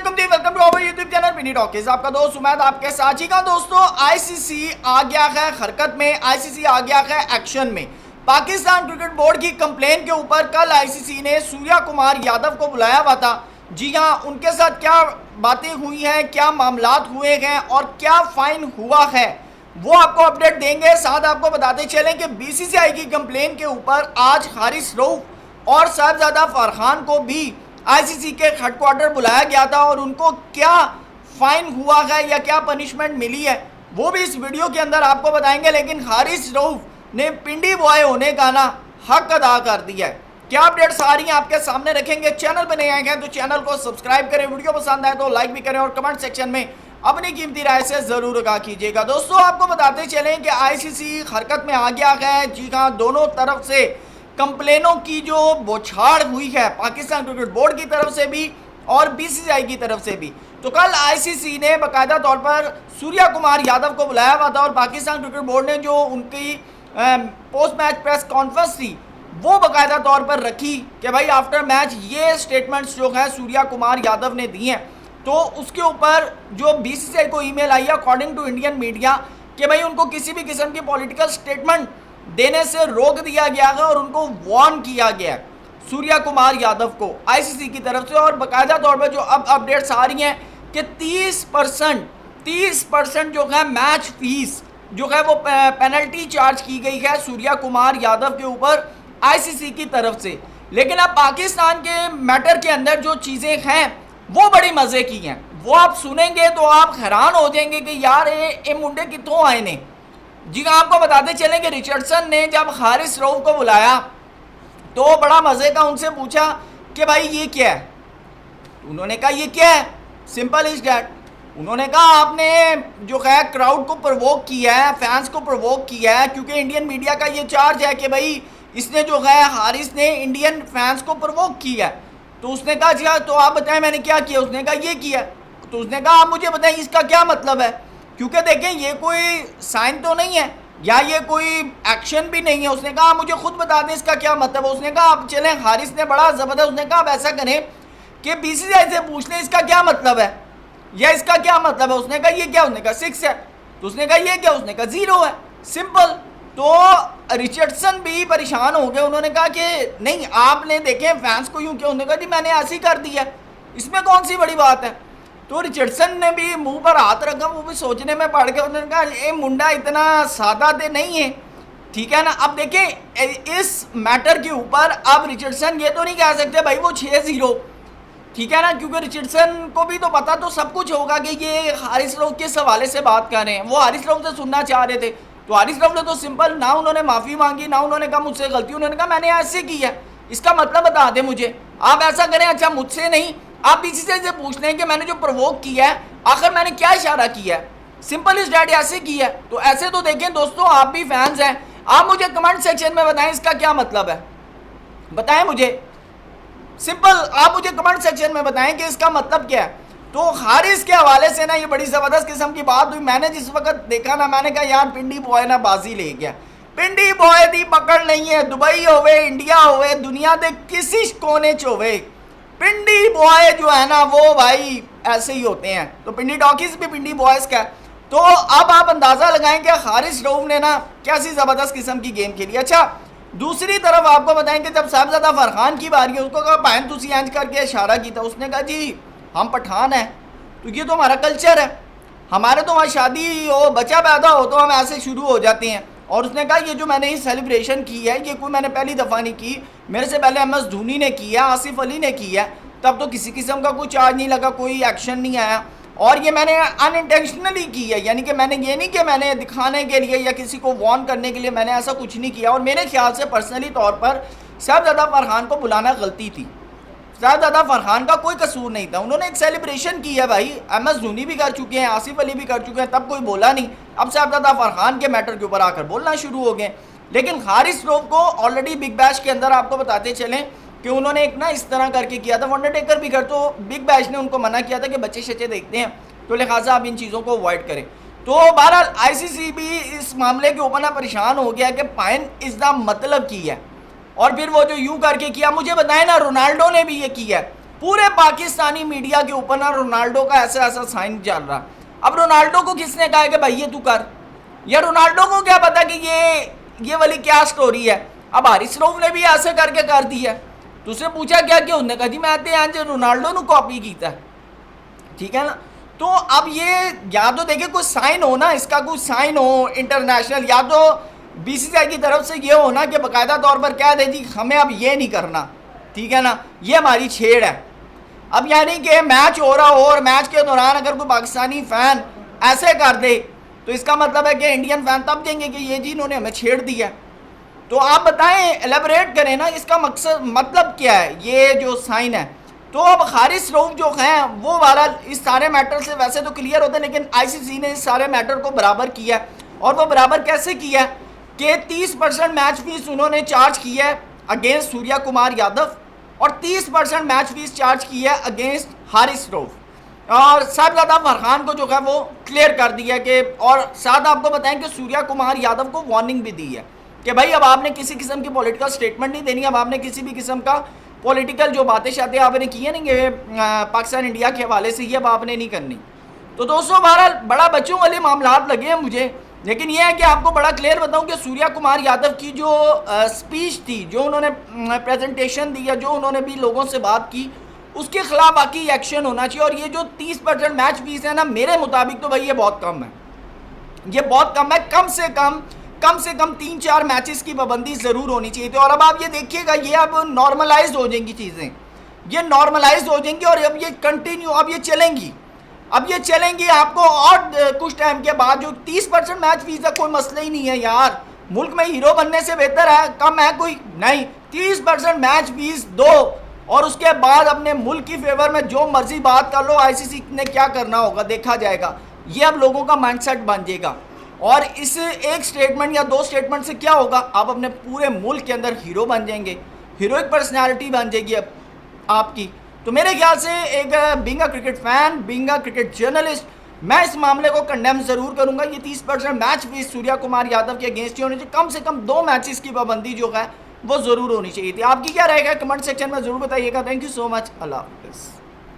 वालेकुम जी, welcome to our YouTube channel Pinni talkies. आपका दोस्त उमैद आपके साथ ही का। दोस्तों, आईसीसी आ गया है हरकत में, आईसीसी आ गया है एक्शन में। पाकिस्तान क्रिकेट बोर्ड की कंप्लेन के ऊपर कल आईसीसी ने सूर्या कुमार यादव को बुलाया हुआ था। जी हाँ, उनके साथ क्या बातें हुई हैं, क्या मामलात हुए हैं और क्या फाइन हुआ है, वो आपको अपडेट देंगे। साथ आपको बताते चलें कि बीसीसीआई की कंप्लेन के ऊपर आज हारिस रऊफ और साहिबजादा फरहान को भी आईसीसी के हेडक्वार्टर बुलाया गया था और उनको क्या फाइन हुआ है या क्या पनिशमेंट मिली है वो भी इस वीडियो के अंदर आपको बताएंगे। लेकिन हारिस रऊफ ने पिंडी बॉय होने का ना हक अदा कर दिया है। क्या अपडेट्स आ रही हैं आपके सामने रखेंगे। चैनल पर नए आए हैं तो चैनल को सब्सक्राइब करें, वीडियो पसंद आए तो लाइक भी करें और कमेंट सेक्शन में अपनी कीमती राय से जरूर आगाह कीजिएगा। दोस्तों, आपको बताते चलें कि आईसीसी हरकत में आ गया है। जी हाँ, दोनों तरफ से कंप्लेनों की जो बौछार हुई है, पाकिस्तान क्रिकेट बोर्ड की तरफ से भी और बीसीसीआई की तरफ से भी। तो कल आईसीसी ने बाकायदा तौर पर सूर्या कुमार यादव को बुलाया हुआ था और पाकिस्तान क्रिकेट बोर्ड ने जो उनकी पोस्ट मैच प्रेस कॉन्फ्रेंस थी वो बाकायदा तौर पर रखी कि भाई आफ्टर मैच ये स्टेटमेंट्स जो है सूर्या कुमार यादव ने दी हैं। तो उसके ऊपर जो बीसीसीआई को ईमेल आई है अकॉर्डिंग टू इंडियन मीडिया कि भाई उनको किसी भी किस्म की पॉलिटिकल स्टेटमेंट देने से रोक दिया गया है और उनको वार्न किया गया है सूर्या कुमार यादव को आईसीसी की तरफ से। और बाकायदा तौर पर जो अब अपडेट्स आ रही हैं कि 30% जो है मैच फीस जो है वो पेनल्टी चार्ज की गई है सूर्या कुमार यादव के ऊपर आईसीसी की तरफ से। लेकिन अब पाकिस्तान के मैटर के अंदर जो चीज़ें हैं वो बड़ी मज़े की हैं, वो आप सुनेंगे तो आप हैरान हो जाएंगे कि यार ये मुंडे कितों आए ने। जी हाँ, आपको बताते चलें कि रिचर्डसन ने जब हारिस रऊफ को बुलाया तो बड़ा मज़े का उनसे पूछा कि भाई ये क्या है। उन्होंने कहा ये क्या है, सिंपल इज डैट। उन्होंने कहा आपने जो है क्राउड को प्रवोक किया है, फैंस को प्रवोक किया है, क्योंकि इंडियन मीडिया का ये चार्ज है कि भाई इसने जो है हारिस ने इंडियन फैंस को प्रवोक किया है। तो उसने कहा जी हाँ, तो आप बताएं मैंने क्या किया। उसने कहा ये किया। तो उसने कहा आप मुझे बताएं इसका क्या मतलब है, क्योंकि देखें ये कोई साइन तो नहीं है या ये कोई एक्शन भी नहीं है। उसने कहा आप मुझे खुद बता दें इसका क्या मतलब है। उसने कहा आप चलें, हारिस ने बड़ा ज़बरदस्त, उसने कहा आप ऐसा करें कि बीसीसीआई से पूछ लें इसका क्या मतलब है या इसका क्या मतलब है। उसने कहा ये क्या, उसने कहा 6 है। तो उसने कहा ये क्या, उसने कहा 0 है, सिंपल। तो रिचर्डसन भी परेशान हो गए। उन्होंने कहा कि नहीं आपने देखें फैंस को यूँ क्यों। उन्होंने कहा जी मैंने ऐसे ही कर दिया, इसमें कौन सी बड़ी बात है। तो रिचर्डसन ने भी मुंह पर हाथ रखा, वो भी सोचने में पड़ गया। उन्होंने कहा ये मुंडा इतना सादा तो नहीं है, ठीक है ना। अब देखें इस मैटर के ऊपर अब रिचर्डसन ये तो नहीं कह सकते भाई वो 6-0, ठीक है ना, क्योंकि रिचर्डसन को भी तो पता तो सब कुछ होगा कि ये हारिस रऊफ किस हवाले से बात कर रहे हैं। वो हारिस रऊफ से सुनना चाह रहे थे। तो हारिस रऊफ ने तो सिंपल ना उन्होंने माफ़ी मांगी ना उन्होंने कहा मुझसे गलती। उन्होंने कहा मैंने ऐसे की है, इसका मतलब बता दें मुझे। आप ऐसा करें, अच्छा मुझसे नहीं आप बीसीसीआई से पूछ लें कि मैंने जो प्रवोक किया है आखिर मैंने क्या इशारा किया है, सिंपल इस डैट ऐसे किया है। तो ऐसे तो देखें दोस्तों, आप भी फैंस हैं, आप मुझे कमेंट सेक्शन में बताएं इसका क्या मतलब है, बताएं मुझे, सिंपल आप मुझे कमेंट सेक्शन में बताएं कि इसका मतलब क्या है। तो हारिस के हवाले से ना ये बड़ी ज़बरदस्त किस्म की बात हुई। मैंने जिस वक्त देखा ना, मैंने कहा यार पिंडी बॉय ना बाजी ले गया। पिंडी बॉय दी पकड़ नहीं है, दुबई होवे इंडिया होवे दुनिया के किसी कोने च होवे, पिंडी बॉय जो है ना वो भाई ऐसे ही होते हैं। तो पिंडी टॉकीज भी पिंडी बॉयज़ का है। तो अब आप अंदाज़ा लगाएं कि हारिस रऊफ ने ना कैसी ज़बरदस्त किस्म की गेम खेली। अच्छा, दूसरी तरफ आपको बताएं कि जब साहिबजादा फरहान की बारी है, उसको कहा बहन तुसी इंज करके इशारा किया। उसने कहा जी हम पठान हैं, तो ये तो हमारा कल्चर है, हमारे तो वहाँ शादी हो बच्चा पैदा हो तो हम ऐसे शुरू हो जाते हैं। और उसने कहा ये जो मैंने ये सेलिब्रेशन की है ये कोई मैंने पहली दफ़ा नहीं की, मेरे से पहले MS धोनी ने किया, आसिफ अली ने किया, तब तो किसी किस्म का कोई चार्ज नहीं लगा, कोई एक्शन नहीं आया। और ये मैंने अनइंटेंशनली की है, यानी कि मैंने ये नहीं कि मैंने दिखाने के लिए या किसी को वार्न करने के लिए मैंने ऐसा कुछ नहीं किया। और मेरे ख्याल से पर्सनली तौर पर साहिबजादा फरहान को बुलाना गलती थी। साहिबजादा फरहान का कोई कसूर नहीं था, उन्होंने एक सेलिब्रेशन की है भाई, MS धोनी भी कर चुके हैं, आसिफ अली भी कर चुके हैं, तब कोई बोला नहीं। अब साहिबजादा फरहान के मैटर के ऊपर आकर बोलना शुरू हो गए। लेकिन हारिस रऊफ को ऑलरेडी बिग बैश के अंदर आपको बताते चलें कि उन्होंने एक ना इस तरह करके किया था, अंडरटेकर भी कर, तो बिग बैश ने उनको मना किया था कि बच्चे शच्चे देखते हैं, तो लिहाजा आप इन चीज़ों को अवॉइड करें। तो बहरहाल आईसीसी भी इस मामले के ऊपर ना परेशान हो गया कि फाइन इस दा मतलब की है। और फिर वो जो यूं करके किया, मुझे बताएं ना रोनाल्डो ने भी ये किया है, पूरे पाकिस्तानी मीडिया के ऊपर ना रोनाल्डो का ऐसा ऐसा साइन चल रहा। अब रोनाल्डो को किसने कहा कि भाई ये तू कर, या रोनाल्डो को क्या पता कि ये वाली क्या स्टोरी है। अब हारिस रऊफ ने भी ऐसे करके कर दिया। तुझसे पूछा क्या कि उसने कहा जी मैं तो रोनाल्डो ने कॉपी किया, ठीक है ना। तो अब ये या तो देखिए कोई साइन हो ना, इसका कोई साइन हो इंटरनेशनल, या तो बीसीसीआई की तरफ से ये हो ना कि बाकायदा तौर पर कह दे जी हमें अब ये नहीं करना, ठीक है ना, ये हमारी छेड़ है। अब यानी कि मैच हो रहा हो और मैच के दौरान अगर कोई पाकिस्तानी फ़ैन ऐसे कर दे तो इसका मतलब है कि इंडियन फ़ैन तब देंगे कि ये जी इन्होंने हमें छेड़ दिया। तो आप बताएं, एलेबरेट करें ना, इसका मकसद मतलब क्या है ये जो साइन है। तो अब हारिस रऊफ जो हैं वो बहरहाल इस सारे मैटर से वैसे तो क्लियर होते हैं, लेकिन आईसीसी ने इस सारे मैटर को बराबर किया। और वो बराबर कैसे किया कि 30% मैच फीस उन्होंने चार्ज की है अगेंस्ट सूर्या कुमार यादव और 30% मैच फीस चार्ज की है अगेंस्ट हारिस रऊफ। और साहबजादा फरहान को जो है वो क्लियर कर दिया कि, और साथ आपको बताएं कि सूर्या कुमार यादव को वार्निंग भी दी है कि भाई अब आपने किसी किस्म की पॉलिटिकल स्टेटमेंट नहीं देनी, अब आपने किसी भी किस्म का पॉलिटिकल जो बातें शातें आपने की है ना पाकिस्तान इंडिया के हवाले से, ये अब आपने नहीं करनी। तो दोस्तों बहरहाल बड़ा बच्चों वाले मामला लगे हैं मुझे, लेकिन यह है कि आपको बड़ा क्लियर बताऊं कि सूर्या कुमार यादव की जो स्पीच थी, जो उन्होंने प्रेजेंटेशन दी, जो उन्होंने भी लोगों से बात की, उसके खिलाफ बाकी एक्शन होना चाहिए। और ये जो 30% मैच फीस है ना, मेरे मुताबिक तो भाई ये बहुत कम है, ये बहुत कम है। कम से कम 3-4 मैचेस की पाबंदी ज़रूर होनी चाहिए थी। और अब आप ये देखिएगा, ये अब नॉर्मलाइज हो जाएंगी चीज़ें, ये नॉर्मलाइज हो जाएंगी और अब ये कंटिन्यू अब ये चलेंगी आपको। और कुछ टाइम के बाद जो 30% मैच फीस है कोई मसला ही नहीं है यार, मुल्क में हीरो बनने से बेहतर है, कम है कोई नहीं। 30% मैच फीस दो और उसके बाद अपने मुल्क की फेवर में जो मर्जी बात कर लो, आईसीसी ने क्या करना होगा देखा जाएगा। ये अब लोगों का माइंडसेट बन जाएगा और इस एक स्टेटमेंट या 2 स्टेटमेंट से क्या होगा, आप अपने पूरे मुल्क के अंदर हीरो बन जाएंगे, हीरोइक पर्सनैलिटी बन जाएगी अब आपकी। तो मेरे ख्याल से एक being a cricket fan, being a cricket journalist, मैं इस मामले को कंडेम ज़रूर करूंगा। ये 30% मैच फीस सूर्या कुमार यादव के अगेंस्ट ही होनी चाहिए, कम से कम 2 मैचेस की पाबंदी जो है वो ज़रूर होनी चाहिए थी। आपकी क्या रहेगा कमेंट सेक्शन में ज़रूर बताइएगा। थैंक यू सो मच, अल्लाह हाफ़िज़।